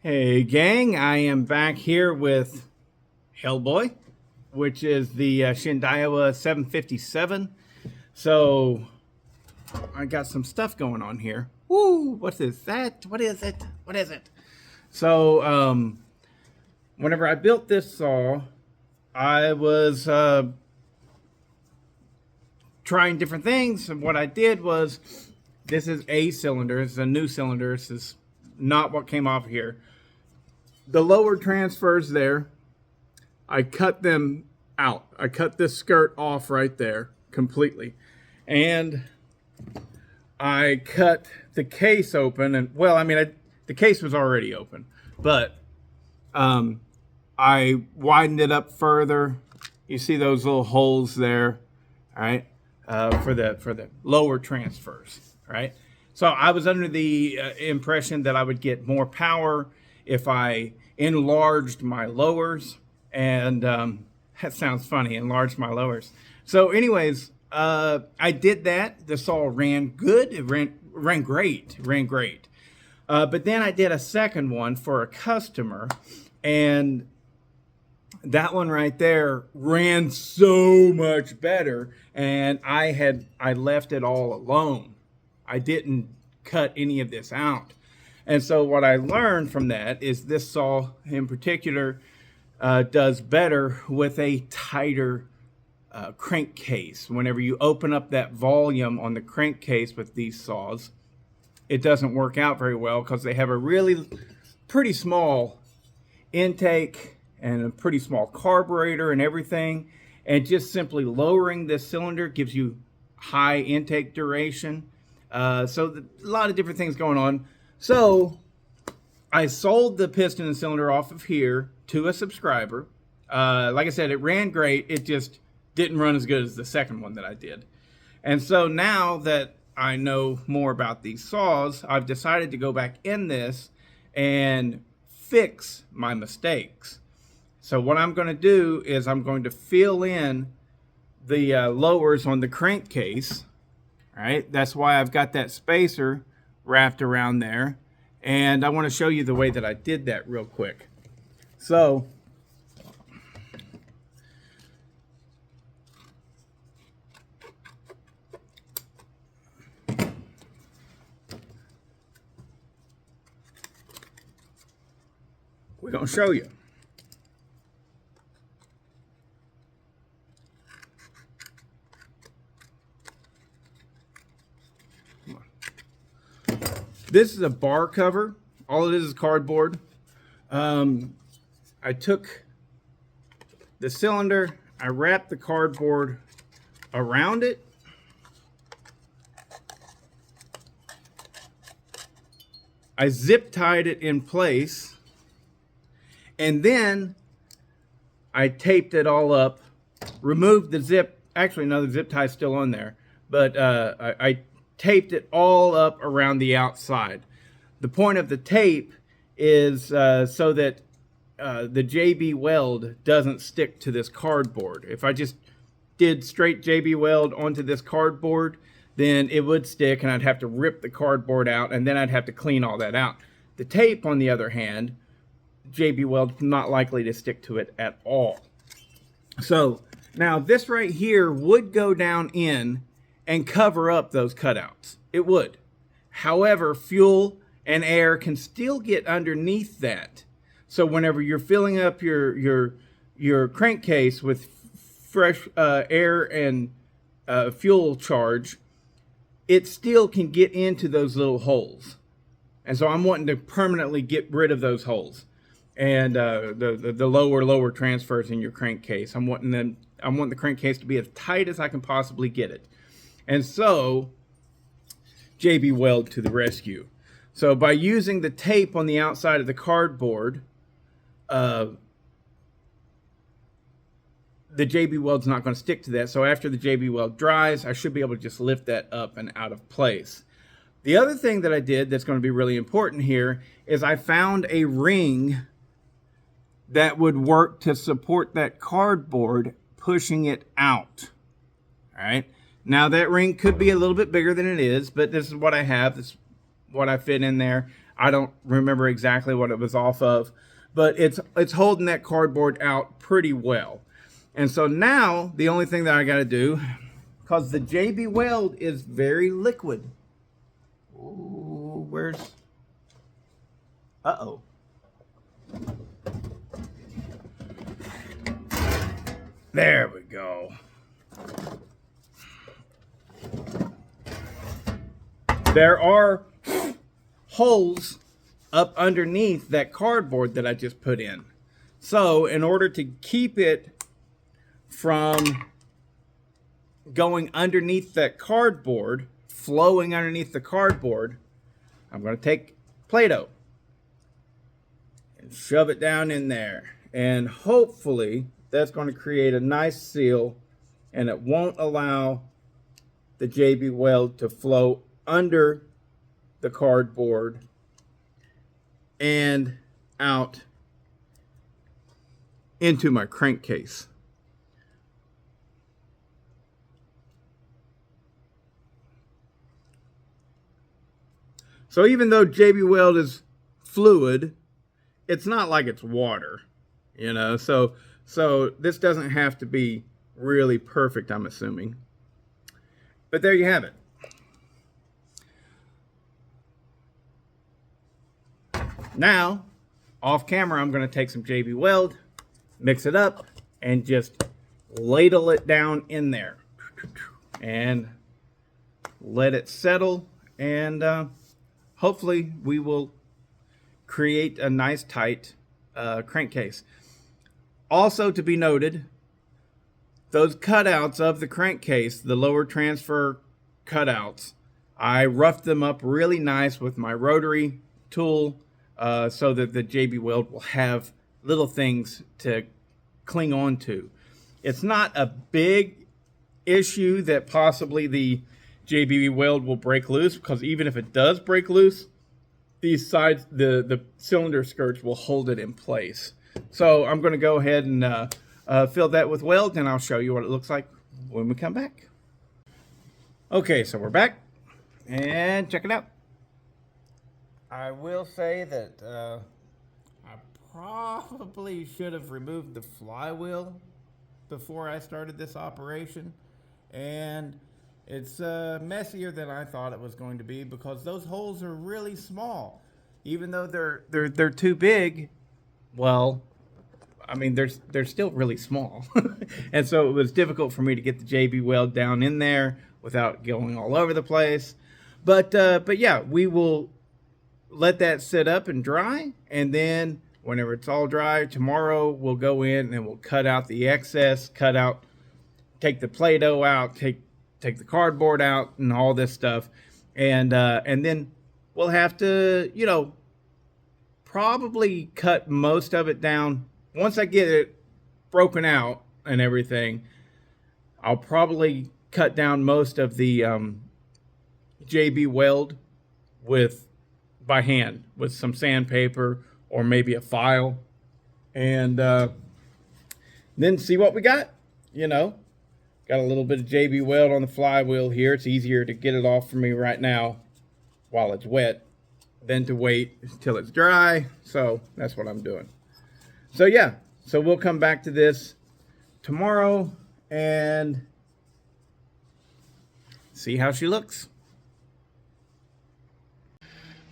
Hey gang, I am back here with Hellboy, which is the Shindaiowa 757. So I got some stuff going on here. Woo! What is that? What is it? What is it? So whenever I built this saw, I was trying different things, and what I did was, this is a cylinder. It's a new cylinder. This is not what came off here. The lower transfers there, I cut them out. I cut this skirt off right there completely. And I cut the case open. And well, I mean, the case was already open, but I widened it up further. You see those little holes there, all right, for the lower transfers, right? So I was under the impression that I would get more power if I enlarged my lowers, and that sounds funny, enlarged my lowers. So anyways, I did that. The saw ran good. It ran great. But then I did a second one for a customer, and that one right there ran so much better, and I left it all alone. I didn't cut any of this out. And so what I learned from that is this saw in particular does better with a tighter crankcase. Whenever you open up that volume on the crankcase with these saws, it doesn't work out very well because they have a really pretty small intake and a pretty small carburetor and everything. And just simply lowering this cylinder gives you high intake duration. So a lot of different things going on. So I sold the piston and cylinder off of here to a subscriber. Like I said, it ran great. It just didn't run as good as the second one that I did. And so now that I know more about these saws, I've decided to go back in this and fix my mistakes. So what I'm going to do is I'm going to fill in the lowers on the crankcase. All right, that's why I've got that spacer wrapped around there, and I want to show you the way that I did that real quick. So we're going to show you. This is a bar cover. All it is cardboard. I took the cylinder, I wrapped the cardboard around it. I zip tied it in place, and then I taped it all up, removed the zip. Actually, no, the zip tie is still on there, but I taped it all up around the outside. The point of the tape is so that the JB Weld doesn't stick to this cardboard. If I just did straight JB Weld onto this cardboard, then it would stick and I'd have to rip the cardboard out, and then I'd have to clean all that out. The tape, on the other hand, JB Weld, not likely to stick to it at all. So now this right here would go down in and cover up those cutouts. It would. However, fuel and air can still get underneath that. So whenever you're filling up your crankcase with fresh air and fuel charge, it still can get into those little holes. And so I'm wanting to permanently get rid of those holes and the lower transfers in your crankcase. I want the crankcase to be as tight as I can possibly get it. And so, JB Weld to the rescue. So by using the tape on the outside of the cardboard, the JB Weld's not going to stick to that. So after the JB Weld dries, I should be able to just lift that up and out of place. The other thing that I did that's going to be really important here is I found a ring that would work to support that cardboard, pushing it out. All right. Now that ring could be a little bit bigger than it is, but this is what I have. This is what I fit in there. I don't remember exactly what it was off of, but it's holding that cardboard out pretty well. And so now the only thing that I got to do, because the JB Weld is very liquid. Ooh, where's... Uh-oh. There we go. There are holes up underneath that cardboard that I just put in. So in order to keep it from going underneath that cardboard, flowing underneath the cardboard, I'm going to take Play-Doh and shove it down in there. And hopefully that's going to create a nice seal, and it won't allow the JB Weld to flow under the cardboard and out into my crankcase. So even though JB Weld is fluid, it's not like it's water, you know, so this doesn't have to be really perfect, I'm assuming. But there you have it. Now, off camera, I'm going to take some JB Weld, mix it up, and just ladle it down in there. And let it settle, and hopefully we will create a nice tight crankcase. Also to be noted, those cutouts of the crankcase, the lower transfer cutouts, I roughed them up really nice with my rotary tool so that the JB Weld will have little things to cling on to. It's not a big issue that possibly the JB Weld will break loose, because even if it does break loose, these sides, the cylinder skirts will hold it in place. So I'm going to go ahead and fill that with weld, and I'll show you what it looks like when we come back. Okay, so we're back, and check it out. I will say that I probably should have removed the flywheel before I started this operation, and it's messier than I thought it was going to be, because those holes are really small. Even though they're too big, well, I mean, they're still really small. And so it was difficult for me to get the JB Weld down in there without going all over the place. But yeah, we will let that sit up and dry, and then whenever it's all dry, tomorrow we'll go in and we'll cut out the excess, take the Play-Doh out, take the cardboard out and all this stuff, and then we'll have to, you know, probably cut most of it down. Once I get it broken out and everything, I'll probably cut down most of the JB Weld by hand with some sandpaper or maybe a file, and then see what we got. You know, got a little bit of JB Weld on the flywheel here. It's easier to get it off for me right now while it's wet than to wait till it's dry. So that's what I'm doing. So yeah, so we'll come back to this tomorrow and see how she looks.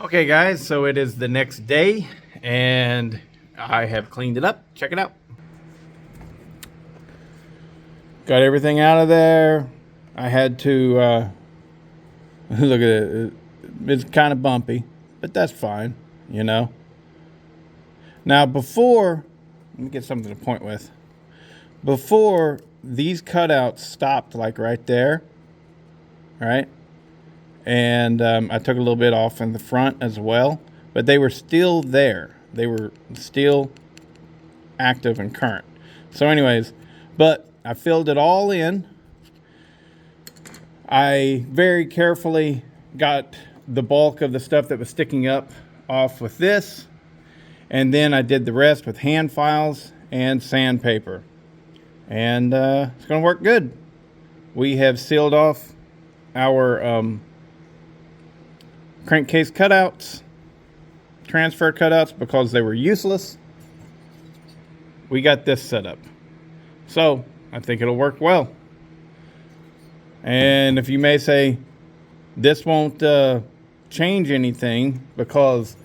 Okay guys, so it is the next day and I have cleaned it up. Check it out. Got everything out of there. I had to look at it. It's kind of bumpy, but that's fine, you know. Now before, let me get something to point with. Before, these cutouts stopped like right there, right? And I took a little bit off in the front as well, but they were still there. They were still active and current. So anyways, but I filled it all in. I very carefully got the bulk of the stuff that was sticking up off with this, and then I did the rest with hand files and sandpaper, and it's going to work good. We have sealed off our crankcase cutouts, transfer cutouts because they were useless. We got this set up. So I think it'll work well. And if you may say, this won't change anything because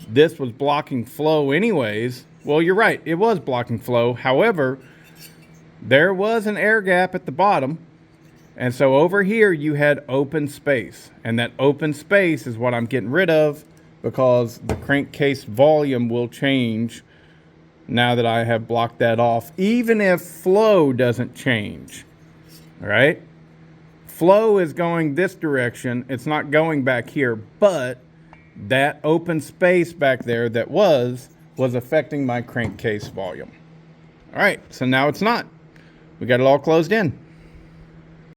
this was blocking flow anyways. Well, you're right. It was blocking flow. However, there was an air gap at the bottom. And so over here you had open space. And that open space is what I'm getting rid of because the crankcase volume will change now that I have blocked that off, even if flow doesn't change. All right? Flow is going this direction. It's not going back here, but that open space back there that was affecting my crankcase volume. All right, so now it's not. We got it all closed in.